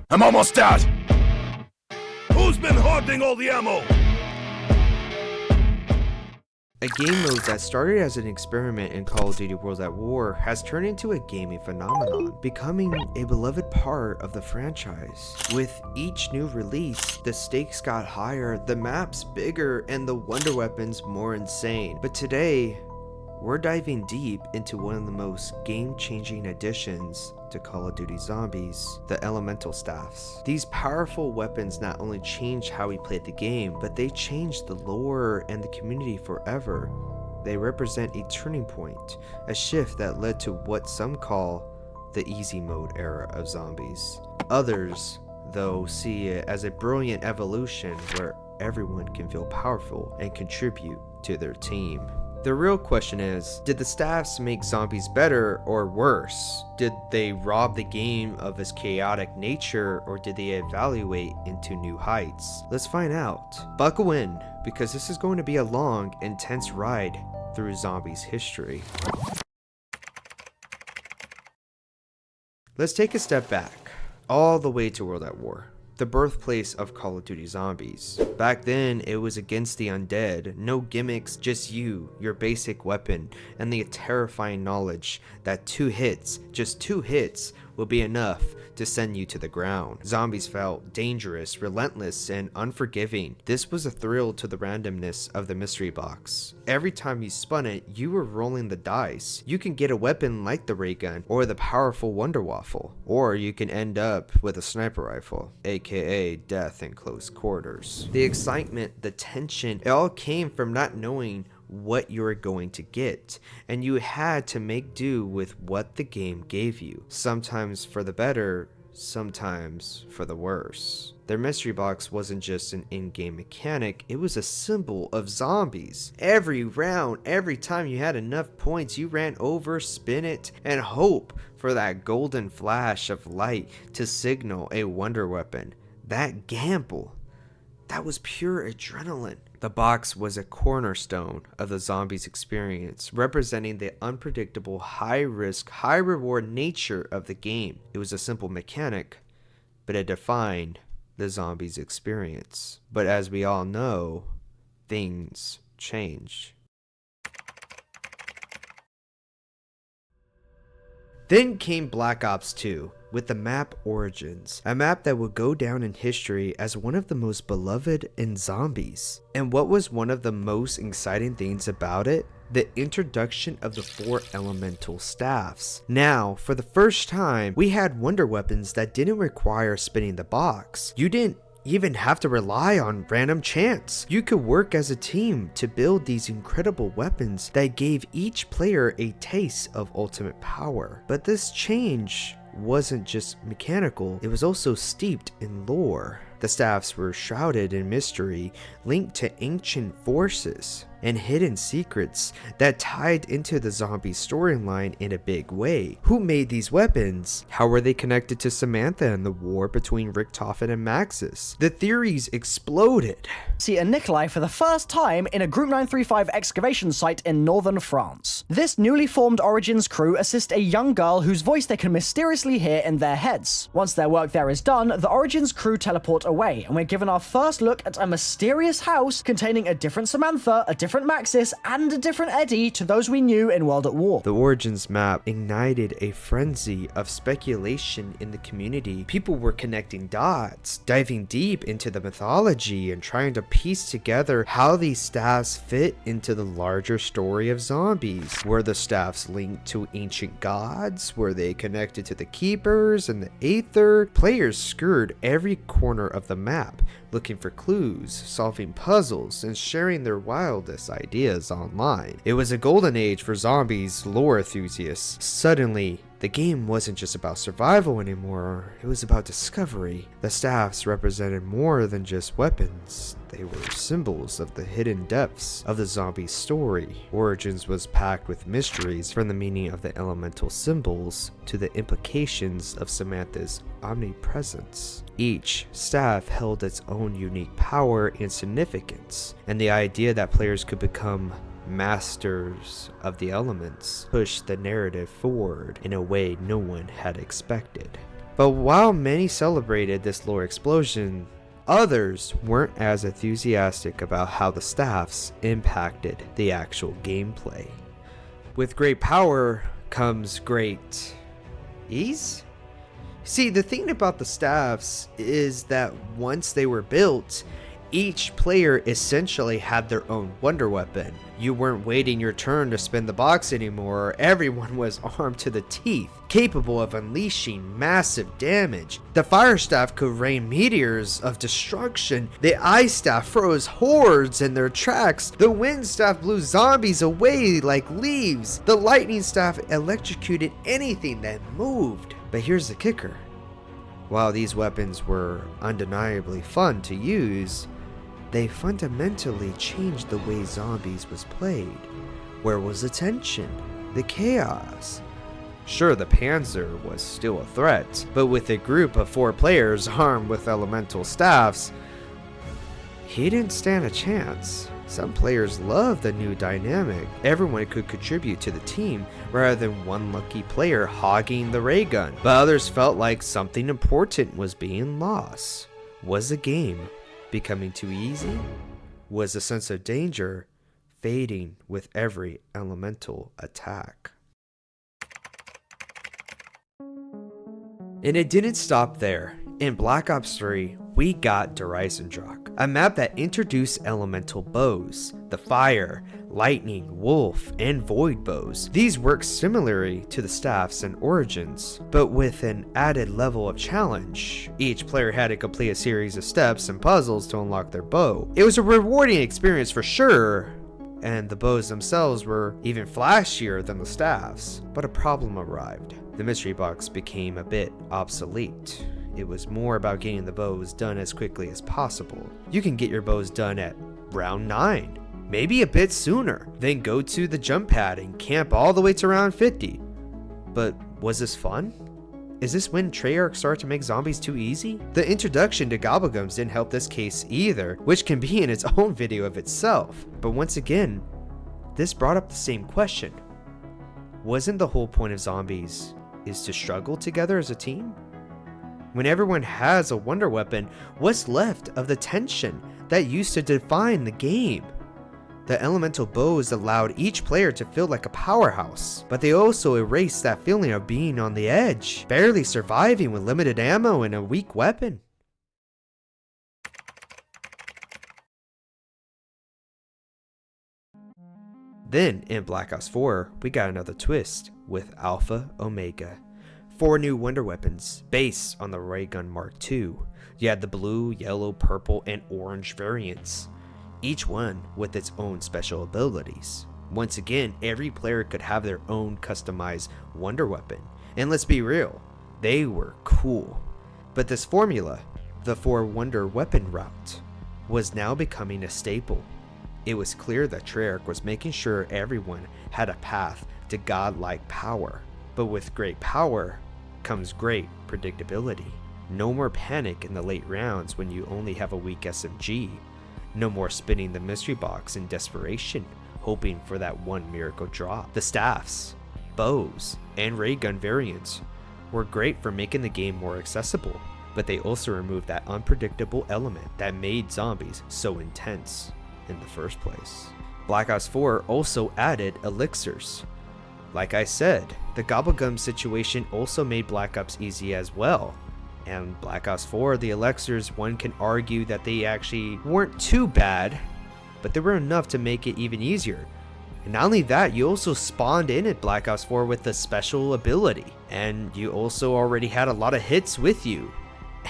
I'm almost dead! Who's been hoarding all the ammo? A game mode that started as an experiment in Call of Duty World at War has turned into a gaming phenomenon, becoming a beloved part of the franchise. With each new release, the stakes got higher, the maps bigger, and the wonder weapons more insane. But today, we're diving deep into one of the most game-changing additions to Call of Duty Zombies, the Elemental Staffs. These powerful weapons not only changed how we played the game, but they changed the lore and the community forever. They represent a turning point, a shift that led to what some call the easy mode era of zombies. Others, though, see it as a brilliant evolution where everyone can feel powerful and contribute to their team. The real question is, did the staffs make zombies better or worse? Did they rob the game of its chaotic nature, or did they evaluate into new heights? Let's find out. Buckle in, because this is going to be a long, intense ride through zombies history. Let's take a step back, all the way to World at War, the birthplace of Call of Duty Zombies. Back then, it was against the undead, no gimmicks, just you, your basic weapon, and the terrifying knowledge that just two hits, will be enough to send you to the ground. Zombies felt dangerous, relentless, and unforgiving. This was a thrill to the randomness of the mystery box. Every time you spun it, you were rolling the dice. You can get a weapon like the ray gun or the powerful Wonder Waffle, or you can end up with a sniper rifle, aka death in close quarters. The excitement, the tension, it all came from not knowing what you were going to get, and you had to make do with what the game gave you, sometimes for the better, sometimes for the worse. Their mystery box wasn't just an in-game mechanic, it was a symbol of zombies. Every round, every time you had enough points, you ran over, spin it, and hope for that golden flash of light to signal a wonder weapon. That gamble, that was pure adrenaline. The box was a cornerstone of the zombies experience, representing the unpredictable, high-risk, high-reward nature of the game. It was a simple mechanic, but it defined the zombies experience. But as we all know, things change. Then came Black Ops 2, with the map Origins, a map that would go down in history as one of the most beloved in zombies. And what was one of the most exciting things about it? The introduction of the 4 elemental staffs. Now, for the first time, we had wonder weapons that didn't require spinning the box. You didn't even have to rely on random chance. You could work as a team to build these incredible weapons that gave each player a taste of ultimate power. But this change wasn't just mechanical, it was also steeped in lore. The staffs were shrouded in mystery, linked to ancient forces and hidden secrets that tied into the zombie storyline in a big way. Who made these weapons? How were they connected to Samantha and the war between Richtofen and Maxis? The theories exploded. See a Nikolai for the first time in a Group 935 excavation site in northern France. This newly formed Origins crew assist a young girl whose voice they can mysteriously hear in their heads. Once their work there is done, the Origins crew teleport away, and we're given our first look at a mysterious house containing a different Samantha, a different Maxis, and a different Eddie to those we knew in World at War. The Origins map ignited a frenzy of speculation in the community. People were connecting dots, diving deep into the mythology, and trying to piece together how these staffs fit into the larger story of zombies. Were the staffs linked to ancient gods? Were they connected to the Keepers and the Aether? Players scoured every corner of the map, looking for clues, solving puzzles, and sharing their wildest ideas online. It was a golden age for zombies lore enthusiasts. Suddenly, the game wasn't just about survival anymore, it was about discovery. The staffs represented more than just weapons. They were symbols of the hidden depths of the zombie story. Origins was packed with mysteries, from the meaning of the elemental symbols to the implications of Samantha's omnipresence. Each staff held its own unique power and significance, and the idea that players could become masters of the elements pushed the narrative forward in a way no one had expected. But while many celebrated this lore explosion, others weren't as enthusiastic about how the staffs impacted the actual gameplay. With great power comes great ease? See, the thing about the staffs is that once they were built, each player essentially had their own wonder weapon. You weren't waiting your turn to spin the box anymore. Everyone was armed to the teeth, capable of unleashing massive damage. The fire staff could rain meteors of destruction. The ice staff froze hordes in their tracks. The wind staff blew zombies away like leaves. The lightning staff electrocuted anything that moved. But here's the kicker. While these weapons were undeniably fun to use, they fundamentally changed the way zombies was played. Where was the tension? The chaos? Sure, the Panzer was still a threat, but with a group of 4 players armed with elemental staffs, he didn't stand a chance. Some players loved the new dynamic. Everyone could contribute to the team rather than one lucky player hogging the ray gun. But others felt like something important was being lost. Was the game becoming too easy? Was the sense of danger fading with every elemental attack? And it didn't stop there. In Black Ops 3, we got Dreisendrach, a map that introduced elemental bows, the fire, lightning, wolf, and void bows. These work similarly to the staffs and origins, but with an added level of challenge. Each player had to complete a series of steps and puzzles to unlock their bow. It was a rewarding experience for sure, and the bows themselves were even flashier than the staffs. But a problem arrived. The mystery box became a bit obsolete. It was more about getting the bows done as quickly as possible. You can get your bows done at round 9, maybe a bit sooner, then go to the jump pad and camp all the way to round 50. But was this fun? Is this when Treyarch started to make zombies too easy? The introduction to Gobblegums didn't help this case either, which can be in its own video of itself. But once again, this brought up the same question. Wasn't the whole point of zombies is to struggle together as a team? When everyone has a wonder weapon, what's left of the tension that used to define the game? The elemental bows allowed each player to feel like a powerhouse, but they also erased that feeling of being on the edge, barely surviving with limited ammo and a weak weapon. Then, in Black Ops 4, we got another twist with Alpha Omega. 4 new wonder weapons, based on the Ray Gun Mark II. You had the blue, yellow, purple, and orange variants, each one with its own special abilities. Once again, every player could have their own customized wonder weapon. And let's be real, they were cool. But this formula, the 4 wonder weapon route, was now becoming a staple. It was clear that Treyarch was making sure everyone had a path to godlike power. But with great power comes great predictability. No more panic in the late rounds when you only have a weak SMG. No more spinning the mystery box in desperation, hoping for that one miracle drop. The staffs, bows, and ray gun variants were great for making the game more accessible, but they also removed that unpredictable element that made zombies so intense in the first place. Black Ops 4 also added elixirs. Like I said, the Gobblegum situation also made Black Ops easy as well. And Black Ops 4, the elixirs, one can argue that they actually weren't too bad, but they were enough to make it even easier. And not only that, you also spawned in at Black Ops 4 with a special ability, and you also already had a lot of hits with you.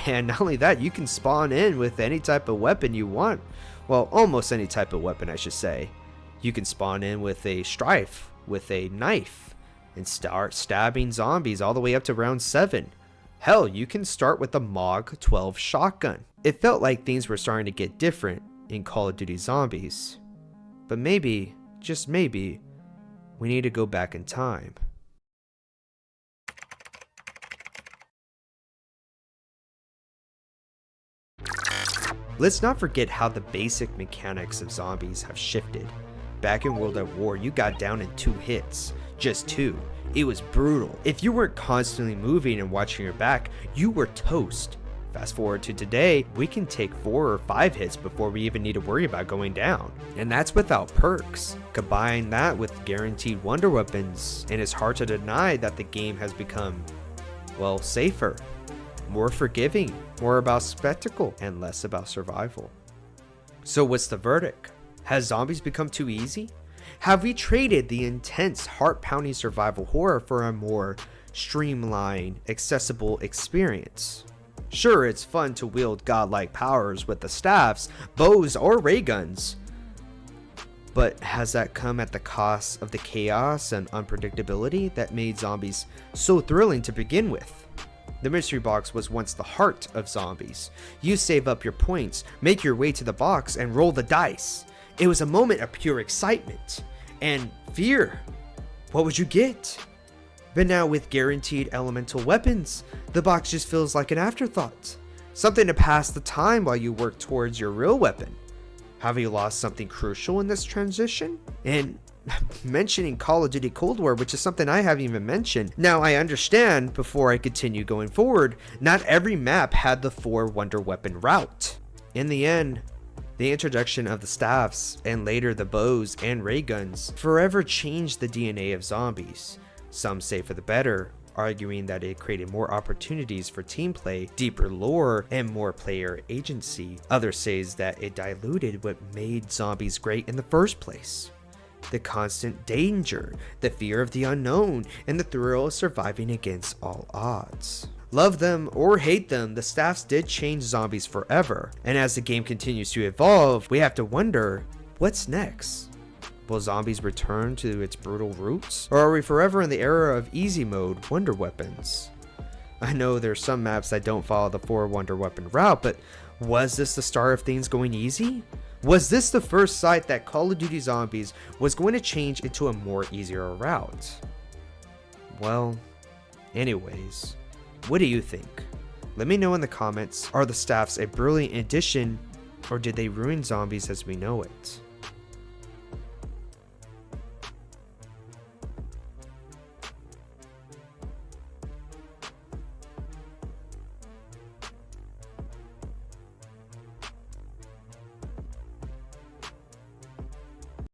And not only that, you can spawn in with any type of weapon you want. Well, almost any type of weapon, I should say. You can spawn in with a strife, with a knife, and start stabbing zombies all the way up to round 7. Hell, you can start with the MOG 12 shotgun. It felt like things were starting to get different in Call of Duty Zombies. But maybe, just maybe, we need to go back in time. Let's not forget how the basic mechanics of zombies have shifted. Back in World at War, you got down in 2 hits. just 2. It was brutal. If you weren't constantly moving and watching your back, you were toast. Fast forward to today, we can take 4 or 5 hits before we even need to worry about going down. And that's without perks. Combine that with guaranteed wonder weapons, and it's hard to deny that the game has become, well, safer, more forgiving, more about spectacle, and less about survival. So what's the verdict? Has zombies become too easy? Have we traded the intense, heart-pounding survival horror for a more streamlined, accessible experience? Sure, it's fun to wield godlike powers with the staffs, bows, or ray guns, but has that come at the cost of the chaos and unpredictability that made zombies so thrilling to begin with? The mystery box was once the heart of zombies. You save up your points, make your way to the box, and roll the dice. It was a moment of pure excitement and fear. What would you get? But now with guaranteed elemental weapons, the box just feels like an afterthought. Something to pass the time while you work towards your real weapon. Have you lost something crucial in this transition? And mentioning Call of Duty Cold War, which is something I haven't even mentioned. Now I understand, before I continue going forward, not every map had the 4 wonder weapon route. In the end, the introduction of the staffs and later the bows and ray guns forever changed the DNA of zombies. Some say for the better, arguing that it created more opportunities for team play, deeper lore, and more player agency. Others say that it diluted what made zombies great in the first place. The constant danger, the fear of the unknown, and the thrill of surviving against all odds. Love them or hate them, the staffs did change zombies forever. And as the game continues to evolve, we have to wonder, what's next? Will zombies return to its brutal roots? Or are we forever in the era of easy mode wonder weapons? I know there's some maps that don't follow the 4 wonder weapon route, but was this the start of things going easy? Was this the first site that Call of Duty Zombies was going to change into a more easier route? Well, anyways, what do you think? Let me know in the comments. Are the staffs a brilliant addition, or did they ruin zombies as we know it?